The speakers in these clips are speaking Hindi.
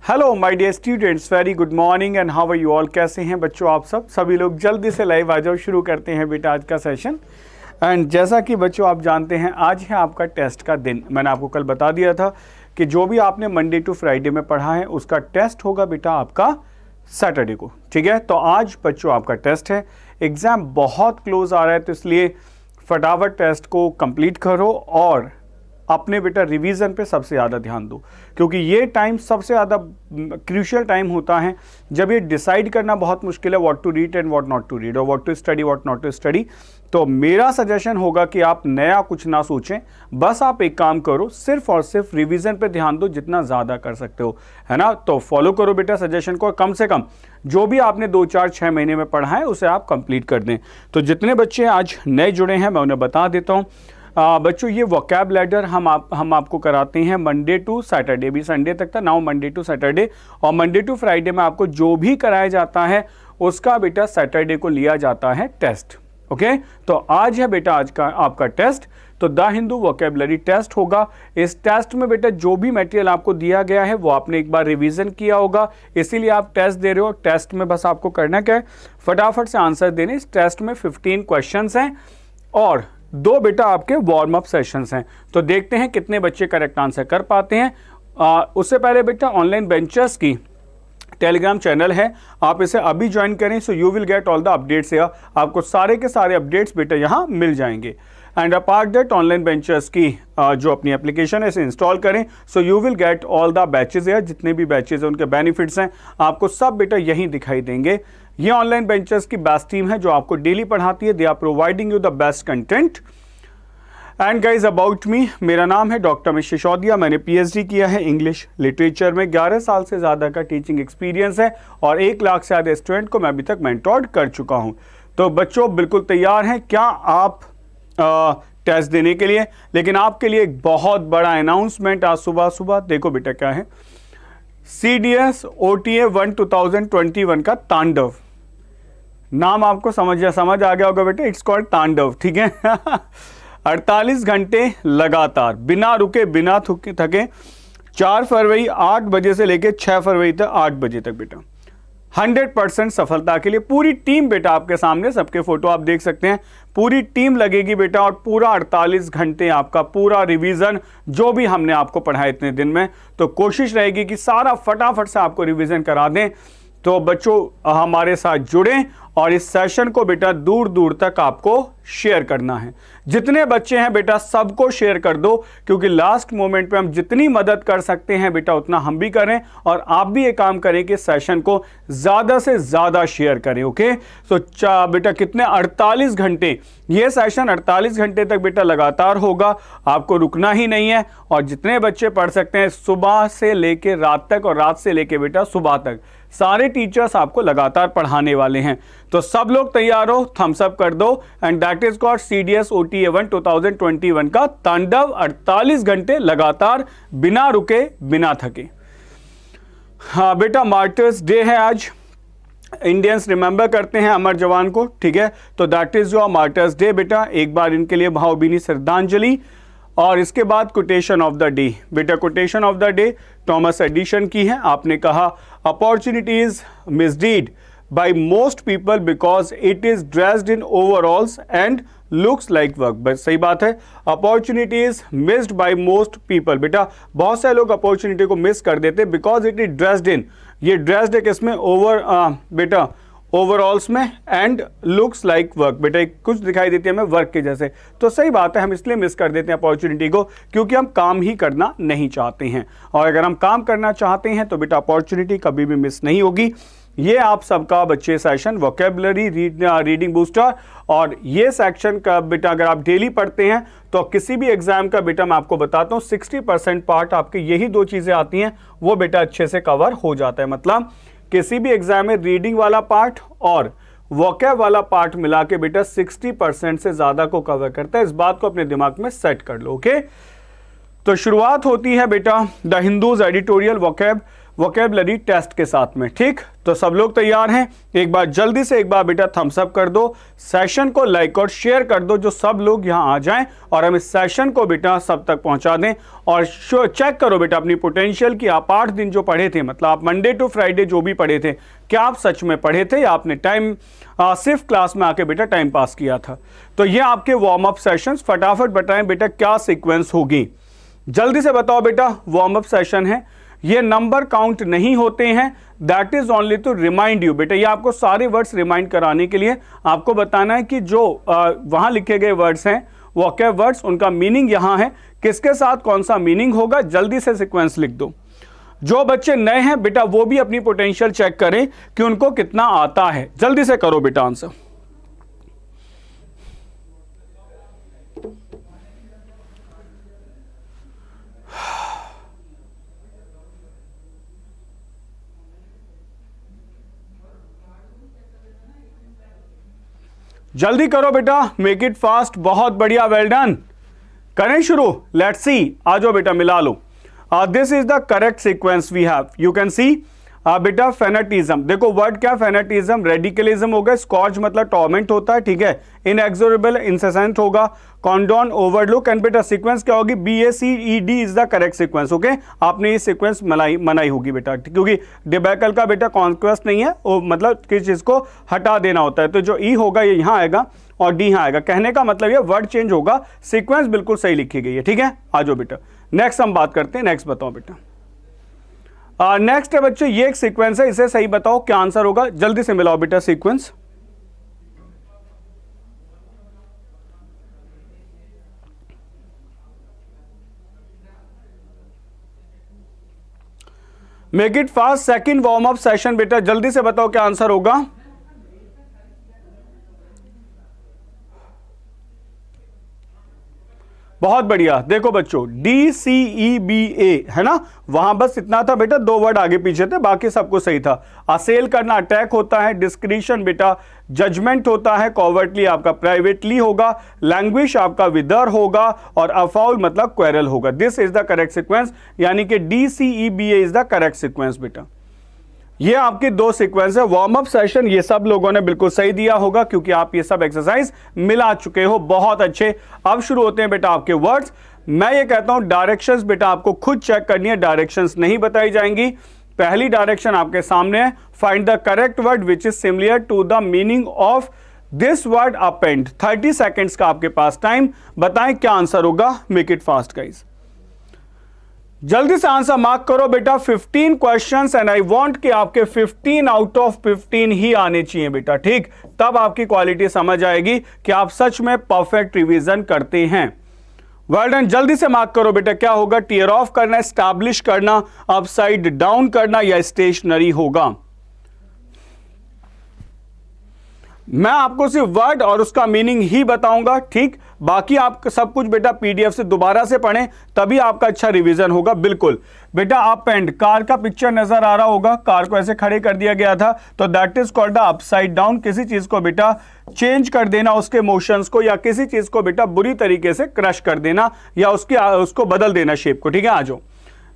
Hello my dear students, very good morning and how are you all. कैसे हैं बच्चों आप सब? सभी लोग जल्दी से लाइव आ जाओ, शुरू करते हैं बेटा आज का सेशन। एंड जैसा कि बच्चों आप जानते हैं, आज है आपका टेस्ट का दिन। मैंने आपको कल बता दिया था कि जो भी आपने मंडे टू फ्राइडे में पढ़ा है उसका टेस्ट होगा बेटा आपका सैटरडे को, ठीक है। तो आज बच्चों आपका टेस्ट है, एग्ज़ाम बहुत क्लोज आ रहा है, तो इसलिए फटाफट टेस्ट को कंप्लीट करो और अपने बेटा रिवीजन पे सबसे ज़्यादा ध्यान दो, क्योंकि ये टाइम सबसे ज़्यादा क्रूशियल टाइम होता है जब ये डिसाइड करना बहुत मुश्किल है what to read and what not to read और what to study what not to study. तो मेरा सजेशन होगा कि आप नया कुछ ना सोचें, बस आप एक काम करो, सिर्फ और सिर्फ रिवीजन पे ध्यान दो जितना ज़्यादा कर सकते हो, है ना। तो फॉलो करो बेटा सजेशन को, कम से कम जो भी आपने 2, 4, 6 महीने में पढ़ा है उसे आप कंप्लीट कर दें। तो जितने बच्चे आज नए जुड़े हैं मैं उन्हें बता देता हूँ। बच्चों ये वोकैब लैडर हम आपको कराते हैं मंडे टू सैटरडे, भी संडे तक था, नाउ मंडे टू सैटरडे, और मंडे टू फ्राइडे में आपको जो भी कराया जाता है उसका बेटा सैटरडे को लिया जाता है टेस्ट। ओके, तो आज है बेटा आज का आपका टेस्ट। तो द हिंदू वोकैबुलरी टेस्ट होगा। इस टेस्ट में बेटा जो भी मटेरियल आपको दिया गया है वो आपने एक बार रिवीजन किया होगा, इसीलिए आप टेस्ट दे रहे हो। टेस्ट में बस आपको करना क्या है, फटाफट से आंसर देने। इस टेस्ट में 15 क्वेश्चंस हैं और 2 बेटा आपके वार्म अप सेशंस हैं। तो देखते हैं कितने बच्चे करेक्ट आंसर कर पाते हैं। उससे पहले बेटा ऑनलाइन बेंचर्स की टेलीग्राम चैनल है, आप इसे अभी ज्वाइन करें, so you will get all the updates. आपको सारे के सारे अपडेट्स बेटा यहाँ मिल जाएंगे। And apart that online benchers की जो अपनी एप्लीकेशन है इसे इंस्टॉल करें, so you will get all the batches है, जितने भी बैचेज हैं उनके बेनिफिट्स हैं आपको सब बेटा यहीं दिखाई देंगे। ये ऑनलाइन बेंचर्स की बेस्ट टीम है जो आपको डेली पढ़ाती है। They are providing you the best content. And guys about me, मेरा नाम है डॉक्टर अमित सिसोदिया। मैंने पीएचडी किया है इंग्लिश लिटरेचर में, 11 साल से ज़्यादा का टीचिंग एक्सपीरियंस है और 1 लाख से ज़्यादा स्टूडेंट को मैं अभी तक मेंटोर्ड कर चुका हूँ। तो बच्चों बिल्कुल तैयार हैं क्या आप टेस्ट देने के लिए? लेकिन आपके लिए एक बहुत बड़ा अनाउंसमेंट आज सुबह देखो बेटा क्या है। CDS OTA 1 2021 का तांडव, नाम आपको समझ आ गया होगा बेटा, इट्स कॉल्ड तांडव, ठीक है। 48 घंटे लगातार बिना रुके बिना थके, 4 फरवरी 8 बजे से लेके 6 फरवरी तक 8 बजे तक बेटा 100% सफलता के लिए पूरी टीम बेटा आपके सामने, सबके फोटो आप देख सकते हैं, पूरी टीम लगेगी बेटा और पूरा 48 घंटे आपका पूरा रिवीजन जो भी हमने आपको पढ़ाया इतने दिन में, तो कोशिश रहेगी कि सारा फटाफट से आपको रिवीजन करा दें। तो बच्चों हमारे साथ जुड़ें और इस सेशन को बेटा दूर दूर तक आपको शेयर करना है। जितने बच्चे हैं बेटा सबको शेयर कर दो, क्योंकि लास्ट मोमेंट पे हम जितनी मदद कर सकते हैं बेटा उतना हम भी करें और आप भी ये काम करें कि सेशन को ज़्यादा से ज़्यादा शेयर करें। ओके, तो बेटा कितने 48 घंटे, ये सेशन 48 घंटे तक बेटा लगातार होगा, आपको रुकना ही नहीं है। और जितने बच्चे पढ़ सकते हैं सुबह से लेके रात तक और रात से लेके बेटा सुबह तक, सारे टीचर्स आपको लगातार पढ़ाने वाले हैं। तो सब लोग तैयार हो, थम्स अप कर दो। And that is called CDS OTA 1 2021 का तांडव, 48 घंटे लगातार बिना रुके बिना थके। हाँ बेटा, मार्टर्स डे है आज, इंडियंस रिमेंबर करते हैं अमर जवान को, ठीक है। तो that is your martyrs day बेटा, एक बार इनके लिए भावभीनी श्रद्धांजलि। और इसके बाद कोटेशन ऑफ द डे बेटा, quotation of the day Thomas Edison की है। आपने कहा opportunity is missed by most people because it is dressed in overalls and looks like work. बस सही बात है, opportunity is missed by most people बेटा, बहुत सारे लोग अपॉर्चुनिटी को मिस कर देते because it is dressed in, ये ड्रेस्ड है किसमें, बेटा ओवरऑल्स में, एंड लुक्स लाइक वर्क बेटा, कुछ दिखाई देती है हमें वर्क के जैसे। तो सही बात है, हम इसलिए मिस कर देते हैं अपॉर्चुनिटी को क्योंकि हम काम ही करना नहीं चाहते हैं, और अगर हम काम करना चाहते हैं तो बेटा अपॉर्चुनिटी कभी भी मिस नहीं होगी। ये आप सबका बच्चे सेशन वोकैबुलरी रीडिंग बूस्टर, और ये सेक्शन का बेटा अगर आप डेली पढ़ते हैं तो किसी भी एग्जाम का बेटा मैं आपको बताता हूँ 60% पार्ट आपके यही 2 चीज़ें आती हैं, वो बेटा अच्छे से कवर हो जाता है। मतलब किसी भी एग्जाम में रीडिंग वाला पार्ट और वोकैब वाला पार्ट मिला के बेटा 60% से ज़्यादा को कवर करता है। इस बात को अपने दिमाग में सेट कर लो। ओके, तो शुरुआत होती है बेटा the Hindu's editorial vocab vocabulary test के साथ में। ठीक, तो सब लोग तैयार हैं? एक बार जल्दी से एक बार बेटा थम्स अप कर दो, सेशन को लाइक और शेयर कर दो, जो सब लोग यहां आ जाएं और हम इस सेशन को बेटा सब तक पहुंचा दें। और चेक करो बेटा अपनी पोटेंशियल की आप 8 दिन जो पढ़े थे, मतलब आप मंडे टू फ्राइडे जो भी पढ़े थे, क्या आप सच में पढ़े थे या आपने टाइम सिर्फ क्लास में आके बेटा टाइम पास किया था? तो ये आपके वार्म अप सेशंस, फटाफट बताएं बेटा क्या सीक्वेंस होगी, जल्दी से बताओ बेटा। वार्म अप सेशन है, ये नंबर काउंट नहीं होते हैं, that is only to remind you बेटा। ये आपको सारे वर्ड्स रिमाइंड कराने के लिए आपको बताना है कि जो वहां लिखे गए वर्ड्स हैं वोकैब वर्ड्स, उनका मीनिंग यहां है, किसके साथ कौन सा मीनिंग होगा, जल्दी से सीक्वेंस लिख दो। जो बच्चे नए हैं बेटा वो भी अपनी पोटेंशियल चेक करें कि उनको कितना आता है, जल्दी से करो बेटा आंसर। जल्दी करो बेटा, मेक इट फास्ट। बहुत बढ़िया, वेल डन। करें शुरू, लेट्स सी। आ जाओ बेटा मिला लो। This is the correct sequence we have, you can see बेटा फेनेटिज्म। देखो वर्ड क्या, फेनेटिज्म, रेडिकलिज्म होगा, स्कॉर्च मतलब टॉर्मेंट होता है, ठीक है, इनएक्सोरेबल इंसेसेंट होगा, कॉन्डोन, ओवरलुक, एंड बेटा सीक्वेंस क्या होगी, BACED is the correct sequence. Okay, आपने ये सीक्वेंस मनाई होगी बेटा, क्योंकि डिबैकल का बेटा कॉन्क्वेस्ट नहीं है, वो मतलब किस चीज को हटा देना होता है, तो जो ई होगा ये यहां आएगा और डी यहां आएगा। कहने का मतलब ये वर्ड चेंज होगा, सीक्वेंस बिल्कुल सही लिखी गई है, ठीक है। आ जाओ बेटा नेक्स्ट हम बात करते हैं। नेक्स्ट बताओ बेटा। नेक्स्ट है बच्चे, ये एक सीक्वेंस है, इसे सही बताओ क्या आंसर होगा, जल्दी से मिलाओ बेटा sequence. Make it fast, second warm up session बेटा, जल्दी से बताओ क्या आंसर होगा। बहुत बढ़िया। देखो बच्चों DCEBA है ना, वहां बस इतना था बेटा, 2 वर्ड आगे पीछे थे, बाकी सब कुछ सही था। असेल करना अटैक होता है, डिस्क्रिशन बेटा जजमेंट होता है, कॉवर्टली आपका प्राइवेटली होगा, लैंग्वेज आपका विदर होगा, और अफाउल मतलब क्वेरल होगा। This is the correct sequence, यानी कि DCEBA is the correct sequence बेटा। ये आपके 2 सीक्वेंस है। वार्म अप सेशन ये सब लोगों ने बिल्कुल सही दिया होगा, क्योंकि आप ये सब एक्सरसाइज मिला चुके हो, बहुत अच्छे। अब शुरू होते हैं बेटा आपके वर्ड्स। मैं ये कहता हूं डायरेक्शंस बेटा आपको खुद चेक करनी है, डायरेक्शंस नहीं बताई जाएंगी। पहली डायरेक्शन आपके सामने है, find the correct word which is similar to the meaning of this word append. 30 seconds का आपके पास टाइम, बताएं क्या आंसर होगा। मेक इट फास्ट गाइस, जल्दी से आंसर मार्क करो बेटा। 15 क्वेश्चंस एंड आई वांट कि आपके 15 आउट ऑफ 15 ही आने चाहिए बेटा, ठीक, तब आपकी क्वालिटी समझ आएगी कि आप सच में परफेक्ट रिवीजन करते हैं। वेल डन, जल्दी से मार्क करो बेटा क्या होगा। टीयर ऑफ करना, एस्टैब्लिश करना, अपसाइड डाउन करना, या स्टेशनरी होगा। मैं आपको सिर्फ वर्ड और उसका मीनिंग ही बताऊंगा, ठीक, बाकी आप सब कुछ बेटा PDF से दोबारा से पढ़ें, तभी आपका अच्छा रिवीजन होगा। बिल्कुल बेटा, अप एंड, कार का पिक्चर नजर आ रहा होगा, कार को ऐसे खड़े कर दिया गया था, तो that is called the upside down. किसी चीज को बेटा चेंज कर देना, उसके मोशंस को, या किसी चीज को बेटा बुरी तरीके से क्रश कर देना, या उसको बदल देना शेप को, ठीक है। आ जाओ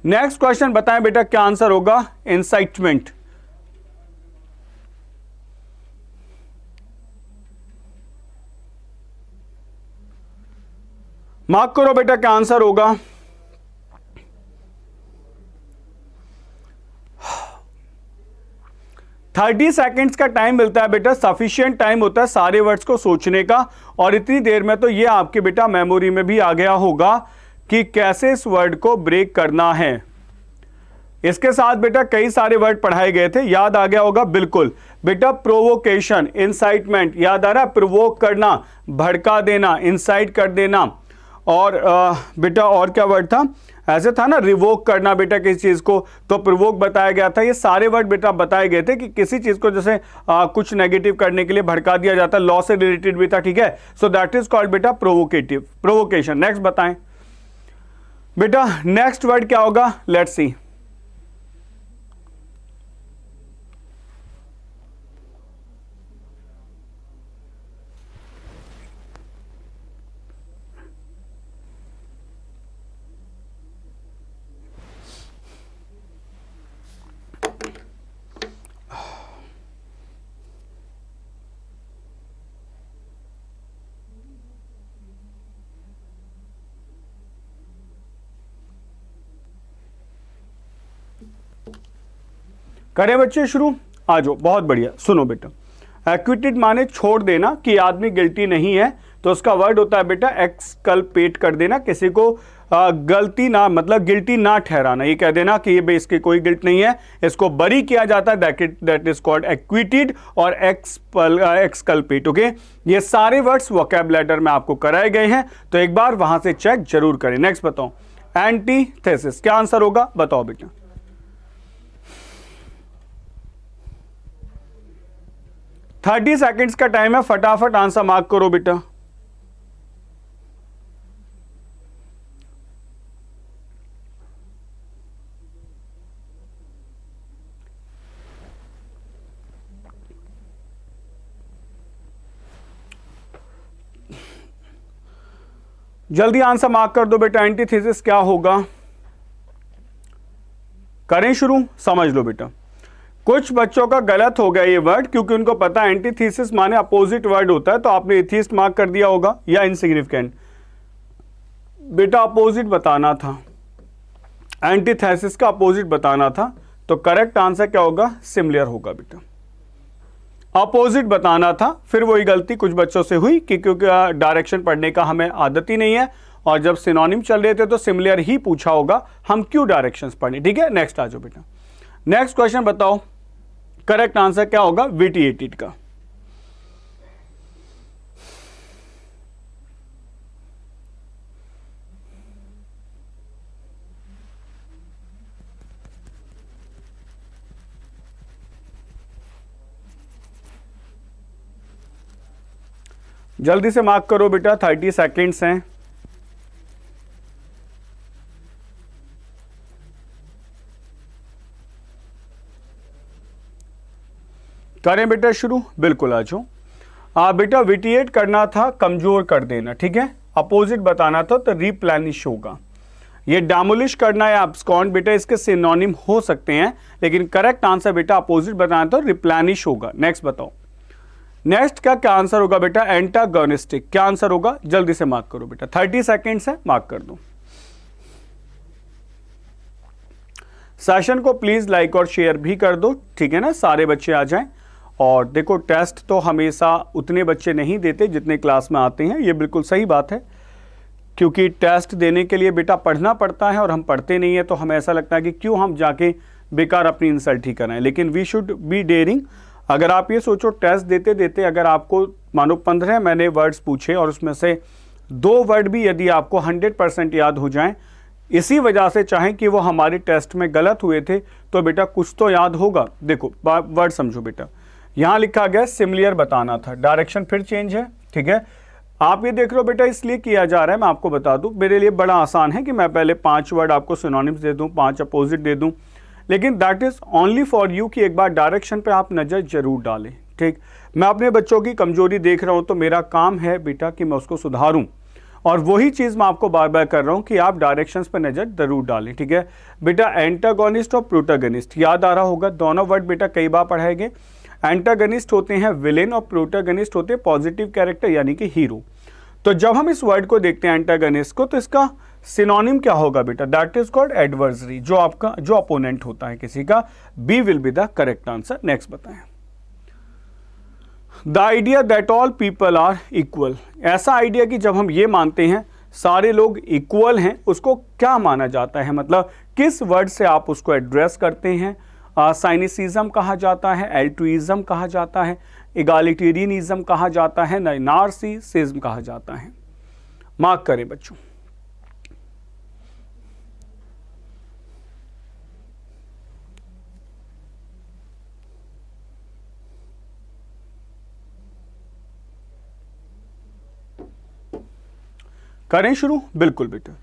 नेक्स्ट क्वेश्चन, बताएं बेटा क्या आंसर होगा। इंसाइटमेंट, मार्क करो बेटा क्या आंसर होगा। थर्टी सेकेंड्स का टाइम मिलता है बेटा, सफिशिएंट टाइम होता है सारे वर्ड्स को सोचने का, और इतनी देर में तो ये आपके बेटा मेमोरी में भी आ गया होगा कि कैसे इस वर्ड को ब्रेक करना है। इसके साथ बेटा कई सारे वर्ड पढ़ाए गए थे, याद आ गया होगा। बिल्कुल बेटा, प्रोवोकेशन, इंसाइटमेंट, याद आ रहा है, प्रोवोक करना, भड़का देना, इंसाइट कर देना, और बेटा और क्या वर्ड था, ऐसे था ना, रिवोक करना बेटा किसी चीज को, तो प्रोवोक बताया गया था। ये सारे वर्ड बेटा बताए गए थे कि किसी चीज को जैसे कुछ नेगेटिव करने के लिए भड़का दिया जाता है, लॉ से रिलेटेड भी था, ठीक है। सो दैट इज कॉल्ड बेटा प्रोवोकेटिव, प्रोवोकेशन। नेक्स्ट बताएं बेटा, नेक्स्ट वर्ड क्या होगा, लेट्स सी। करें बच्चे शुरू, आ जाओ, बहुत बढ़िया। सुनो बेटा, एक्विटेड माने छोड़ देना कि आदमी गिल्टी नहीं है, तो उसका वर्ड होता है बेटा एक्सकल्पेट कर देना, किसी को गलती ना मतलब गिल्टी ना ठहराना, ये कह देना कि ये इसकी कोई गिल्ट नहीं है, इसको बरी किया जाता है, दैट इज कॉल्ड एक्विटेड और एक्सकल्पेट। ओके, ये सारे वर्ड्स वोकैबुलरी में आपको कराए गए हैं, तो एक बार वहां से चेक जरूर करें। नेक्स्ट बताओ, एंटीथेसिस क्या आंसर होगा, बताओ बेटा। थर्टी सेकेंड्स का टाइम है, फटाफट आंसर मार्क करो बेटा। जल्दी आंसर मार्क कर दो बेटा, एंटीथेसिस क्या होगा। करें शुरू, समझ लो बेटा। कुछ बच्चों का गलत हो गया ये वर्ड, क्योंकि उनको पता है एंटीथेसिस माने अपोजिट वर्ड होता है, तो आपने एथिस्ट मार्क कर दिया होगा या इनसिग्निफिकेंट। बेटा अपोजिट बताना था, एंटीथेसिस का अपोजिट बताना था, तो करेक्ट आंसर क्या होगा, सिमिलर होगा बेटा। अपोजिट बताना था, फिर वही गलती कुछ बच्चों से हुई कि क्योंकि डायरेक्शन पढ़ने का हमें आदत ही नहीं है, और जब सिनोनिम चल रहे थे तो सिमिलर ही पूछा होगा, हम क्यों डायरेक्शंस पढ़ने। ठीक है, नेक्स्ट आ जाओ बेटा। नेक्स्ट क्वेश्चन बताओ, करेक्ट आंसर क्या होगा विटिएटेड का। जल्दी से मार्क करो बेटा, 30 सेकेंड्स हैं। करें बेटा शुरू, बिल्कुल आ जाओ। बेटा विटिएट करना था कमजोर कर देना, ठीक है, अपोजिट बताना था तो रिप्लेनिश होगा। ये डेमोलिश करना या अब्सकॉन्ड बेटा इसके सिनोनिम हो सकते हैं, लेकिन करेक्ट आंसर बेटा अपोजिट बताना तो रिप्लेनिश होगा। नेक्स्ट बताओ, नेक्स्ट का क्या आंसर होगा बेटा, एंटागोनिस्टिक क्या आंसर होगा, जल्दी से मार्क करो बेटा, 30 सेकेंड्स है, मार्क कर दो। सेशन को प्लीज लाइक और शेयर भी कर दो, ठीक है ना, सारे बच्चे आ जाएं। और देखो टेस्ट तो हमेशा उतने बच्चे नहीं देते जितने क्लास में आते हैं, ये बिल्कुल सही बात है, क्योंकि टेस्ट देने के लिए बेटा पढ़ना पड़ता है और हम पढ़ते नहीं है, तो हमें ऐसा लगता है कि क्यों हम जाके बेकार अपनी इंसल्ट ही कराएं। लेकिन वी शुड बी डेयरिंग। अगर आप ये सोचो टेस्ट देते देते अगर आपको मानो 15 मैंने वर्ड्स पूछे और उसमें से 2 वर्ड भी यदि आपको 100% याद हो जाएं, इसी वजह से चाहें कि वो हमारे टेस्ट में गलत हुए थे, तो बेटा कुछ तो याद होगा। देखो वर्ड समझो बेटा, यहां लिखा गया सिमिलर बताना था, डायरेक्शन फिर चेंज है, ठीक है। आप ये देख रहे हो बेटा इसलिए किया जा रहा है, मैं आपको बता दूं, मेरे लिए बड़ा आसान है कि मैं पहले 5 वर्ड आपको सिनोनिम्स दे दूं, 5 अपोजिट दे दूं, लेकिन that is only for you कि एक बार डायरेक्शन पे आप नजर जरूर डालें। ठीक, मैं अपने बच्चों की कमजोरी देख रहा हूं तो मेरा काम है बेटा कि मैं उसको सुधारूं, और वही चीज मैं आपको बार बार कर रहा हूं कि आप डायरेक्शंस पे नजर जरूर डालें। ठीक है बेटा, एंटागोनिस्ट और प्रोटोगनिस्ट याद आ रहा होगा, दोनों वर्ड बेटा कई बार पढ़ाए गए। एंटागनिस्ट होते हैं विलेन और प्रोटोगनिस्ट होते हैं पॉजिटिव कैरेक्टर यानी कि हीरो। तो जब हम इस वर्ड को देखते हैं एंटागनिस्ट को, तो इसका सिनोनिम क्या होगा बेटा, दैट इज कॉल्ड एडवर्सरी, जो आपका जो अपोनेंट होता है किसी का। B will be the correct answer. Next बताएं, the idea that all people are equal, ऐसा आइडिया कि जब हम ये मानते हैं सारे लोग इक्वल हैं, उसको क्या माना जाता है, मतलब किस वर्ड से आप उसको एड्रेस करते हैं। साइनिसिज्म कहा जाता है, एल्ट्रुइज्म कहा जाता है, इगालिटेरियनिज्म कहा जाता है, नार्सिसिज्म कहा जाता है। मार्क करें बच्चों। करें शुरू, बिल्कुल बेटा,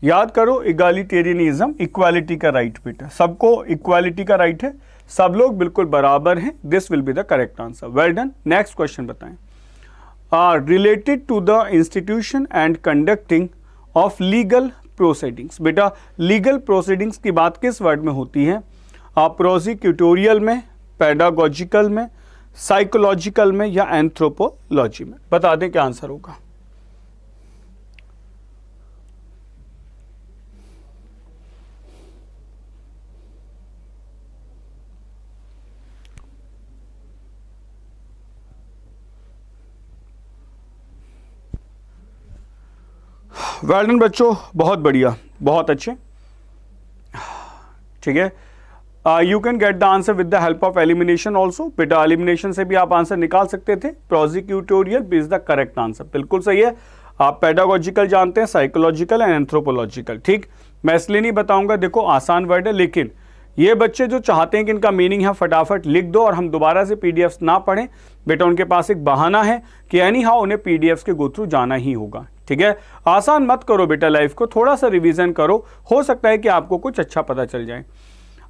याद करो इगालिटेरियनिज्म इक्वालिटी का राइट बेटा, सबको इक्वालिटी का राइट है, सब लोग बिल्कुल बराबर हैं, this will be the correct answer. Well done. Next question बताएं, related to the institution and conducting of legal proceedings, बेटा लीगल प्रोसीडिंग्स की बात किस वर्ड में होती है, प्रोसिक्यूटोरियल में, पेडागोजिकल में, साइकोलॉजिकल में या एंथ्रोपोलॉजी में, बता दें क्या आंसर होगा। वेल डन बच्चों, बहुत बढ़िया, बहुत अच्छे। ठीक है, you can get the answer with the help of elimination also. बेटा एलिमिनेशन से भी आप आंसर निकाल सकते थे। प्रोसिक्यूटोरियल इज द करेक्ट आंसर, बिल्कुल सही है। आप पेडागोजिकल जानते हैं, साइकोलॉजिकल एंड एंथ्रोपोलॉजिकल। ठीक, मैं इसलिए नहीं बताऊंगा, देखो आसान वर्ड है, लेकिन ये बच्चे जो चाहते हैं कि इनका मीनिंग है फटाफट लिख दो और हम दोबारा से पीडीएफ्स ना पढ़ें, बेटा उनके पास एक बहाना है कि एनी हाउ उन्हें पीडीएफ्स के गो थ्रू जाना ही होगा। ठीक है, आसान मत करो बेटा लाइफ को, थोड़ा सा रिवीजन करो, हो सकता है कि आपको कुछ अच्छा पता चल जाए।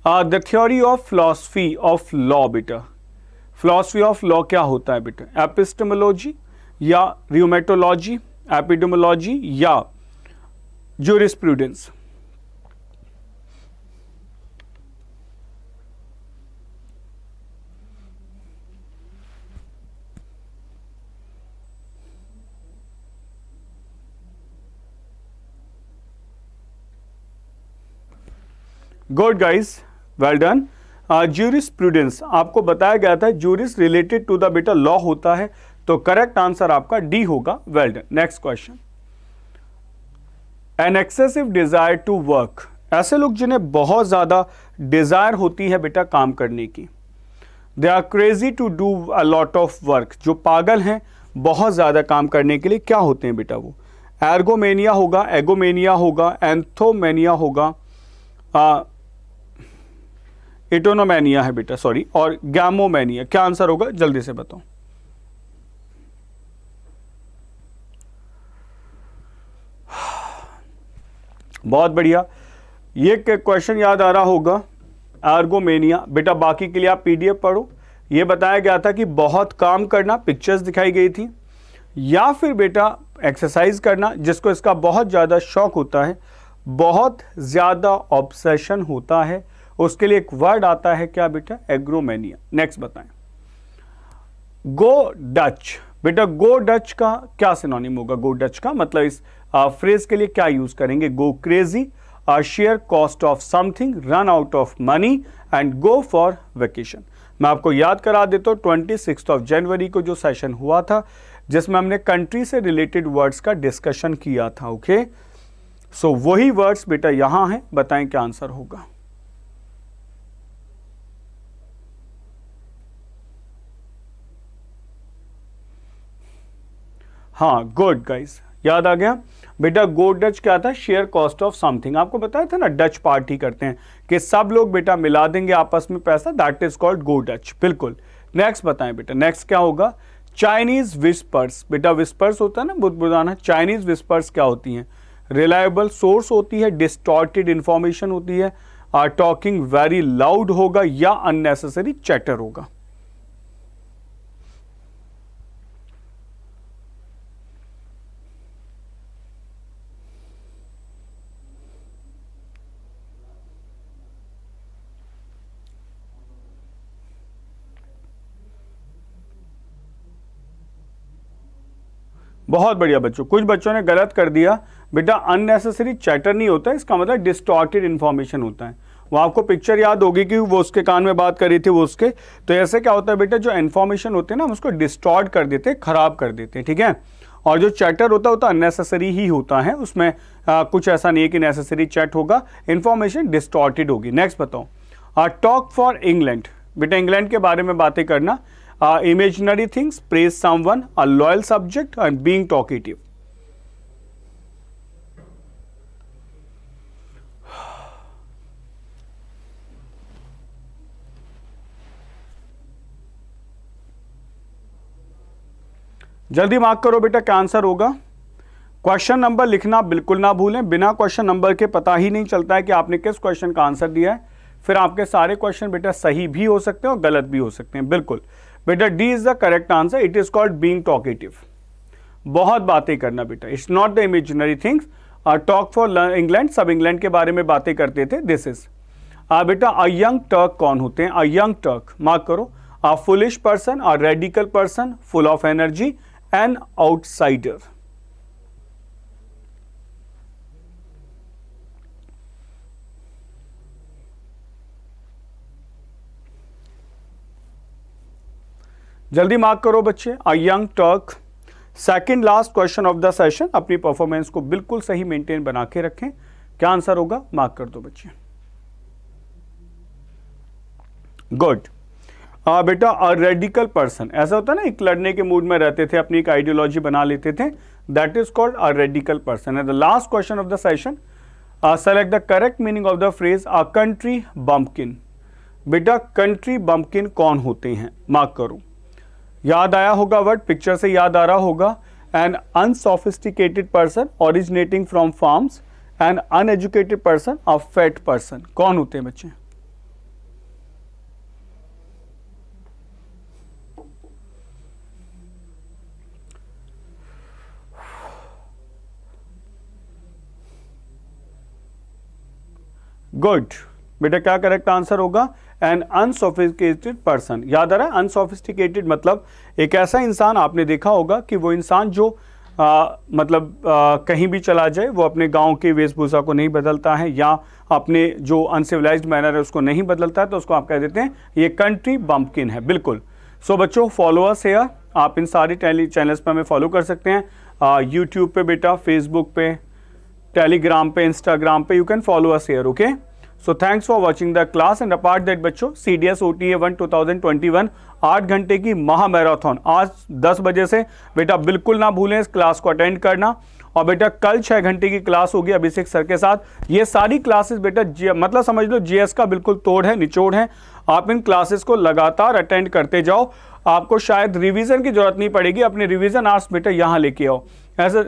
The theory of philosophy of law, बेटा फिलॉसफी ऑफ लॉ क्या होता है बेटा? एपिस्टेमोलॉजी या रियोमेटोलॉजी, एपिडेमोलॉजी या jurisprudence? Good guys, well done. Jurisprudence आपको बताया गया था, ज्यूरिस रिलेटेड टू द बेटा लॉ होता है, तो करेक्ट आंसर आपका डी होगा। Well done. Next question, an excessive desire to work, ऐसे लोग जिन्हें बहुत ज्यादा डिजायर होती है बेटा काम करने की। They are crazy to do a lot of work, जो पागल हैं बहुत ज्यादा काम करने के लिए, क्या होते हैं बेटा वो? एर्गोमेनिया होगा, एगोमेनिया होगा, एंथोमेनिया होगा, इटोनोमेनिया है बेटा, सॉरी, और गैमोमेनिया। क्या आंसर होगा जल्दी से बताओ। बहुत बढ़िया, ये क्वेश्चन याद आ रहा होगा, एर्गोमेनिया। बेटा बाकी के लिए आप पीडीएफ पढ़ो। ये बताया गया था कि बहुत काम करना, पिक्चर्स दिखाई गई थी, या फिर बेटा एक्सरसाइज करना, जिसको इसका बहुत ज़्यादा शौक होता है, बहुत ज़्यादा ऑब्सेशन होता है, उसके लिए एक वर्ड आता है क्या बेटा? एग्रोमेनिया। नेक्स्ट बताएं। गो डच, बेटा गो डच का क्या सिनोनिम होगा? गो डच का मतलब इस फ्रेज के लिए क्या यूज करेंगे? Go crazy, share cost of something, run out of money and go for vacation. मैं आपको याद करा देता हूं 26 जनवरी को जो सेशन हुआ था, जिसमें हमने कंट्री से रिलेटेड वर्ड्स का डिस्कशन किया था। ओके, सो वही वर्ड्स बेटा यहां हैं, बताएं क्या आंसर होगा। हाँ, गुड गाइस, याद आ गया बेटा। गो डच क्या था? Share cost of something. आपको बताया था ना, डच पार्टी करते हैं कि सब लोग बेटा मिला देंगे आपस में पैसा, that is called go Dutch. बिल्कुल। नेक्स्ट बताएं बेटा, नेक्स्ट क्या होगा? चाइनीज विस्पर्स, बेटा विस्पर्स होता है ना बुदबुदाना, चाइनीज विस्पर्स क्या होती हैं? रिलायबल सोर्स होती है, डिस्टॉर्टेड इंफॉर्मेशन होती है, टॉकिंग वेरी लाउड होगा, या अननेसेसरी चैटर होगा। बहुत बढ़िया बच्चों, कुछ बच्चों ने गलत कर दिया बेटा, अननेसेसरी चैटर नहीं होता है, इसका मतलब डिस्टॉर्टेड इंफॉर्मेशन होता है। वो आपको पिक्चर याद होगी कि वो उसके कान में बात करी थी, वो उसके, तो ऐसे क्या होता है बेटा, जो इन्फॉर्मेशन होते हैं ना, हम उसको डिस्टॉर्ट कर देते हैं, खराब कर देते हैं। ठीक है, और जो चैटर होता है अननेसेसरी ही होता है, उसमें कुछ ऐसा नहीं है कि नेसेसरी चैट होगा, इंफॉर्मेशन डिस्टॉर्टेड होगी। नेक्स्ट बताओ, टॉक फॉर इंग्लैंड, बेटा इंग्लैंड के बारे में बातें करना। Imaginary things, praise someone, a loyal subject and being talkative. जल्दी मार्क करो बेटा, क्या आंसर होगा। क्वेश्चन नंबर लिखना बिल्कुल ना भूलें, बिना क्वेश्चन नंबर के पता ही नहीं चलता है कि आपने किस क्वेश्चन का आंसर दिया है। फिर आपके सारे क्वेश्चन बेटा सही भी हो सकते हैं और गलत भी हो सकते हैं। बिल्कुल बेटा, D is the correct answer, it is called being talkative. बहुत बातें करना बेटा, it's not the imaginary things. Talk for England, सब इंग्लैंड के बारे में बातें करते थे, दिस इज। बेटा अ यंग टर्क कौन होते हैं? अ यंग टर्क, मार्क करो, a foolish person, a radical person, full of energy, an outsider. जल्दी मार्क करो बच्चे। A young Turk, second last question of the session. अपनी परफॉर्मेंस को बिल्कुल सही मेंटेन बना के रखें। क्या आंसर होगा, मार्क कर दो बच्चे। गुड। बेटा अ रेडिकल पर्सन, ऐसा होता है ना, एक लड़ने के मूड में रहते थे, अपनी एक आइडियोलॉजी बना लेते थे, that is called a radical person. And the last question of the session, select the correct meaning of the phrase a country bumpkin. बेटा कंट्री बम्पकिन कौन होते हैं, मार्क करो। याद आया होगा वर्ड, पिक्चर से याद आ रहा होगा। An unsophisticated person originating from farms, an uneducated person, a fat person. कौन होते हैं बच्चे? गुड। बेटा क्या करेक्ट आंसर होगा? An unsophisticated person. याद आ रहा है, अनसोफिस्टिकेटेड मतलब एक ऐसा इंसान, आपने देखा होगा कि वो इंसान जो कहीं भी चला जाए वो अपने गांव के वेशभूषा को नहीं बदलता है या अपने जो अनसिविलाइज्ड मैनर है उसको नहीं बदलता है, तो उसको आप कह देते हैं ये कंट्री बम्पकिन है। बिल्कुल। सो बच्चों फॉलोअर्स हेयर, आप इन सारी चैनल्स पर हमें फॉलो कर सकते हैं। यूट्यूब पे बेटा, फेसबुक पे, टेलीग्राम पे, इंस्टाग्राम पे, you can follow us here. Okay, so thanks for watching the class. And apart that बच्चों, CDS OTA 1 2021 8 घंटे की महा मैराथन आज 10 बजे से बेटा बिल्कुल ना भूलें इस क्लास को अटेंड करना। और बेटा कल 6 घंटे की क्लास होगी अभिषेक सर के साथ। ये सारी क्लासेस बेटा मतलब समझ लो GS का बिल्कुल तोड़ है, निचोड़ है। आप इन क्लासेस को लगातार अटेंड करते जाओ, आपको शायद रिवीजन की जरूरत नहीं पड़ेगी। अपने रिवीजन आवर्स बेटा यहाँ लेके आओ। ऐसे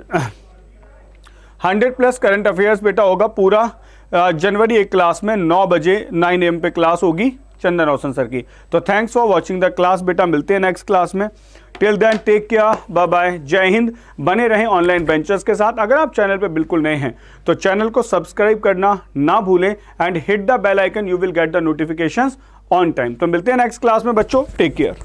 100+ करंट अफेयर्स बेटा होगा पूरा जनवरी एक क्लास में 9 बजे 9 AM पे क्लास होगी चंदन रोशन सर की। तो thanks for watching the class बेटा, मिलते हैं नेक्स्ट क्लास में। Till then take care, bye bye, जय हिंद। बने रहें ऑनलाइन बेंचर्स के साथ। अगर आप चैनल पे बिल्कुल नए हैं तो चैनल को सब्सक्राइब करना ना भूलें and hit the bell icon, you will get the notifications on time. तो मिलते हैं नेक्स्ट क्लास में बच्चों, टेक केयर।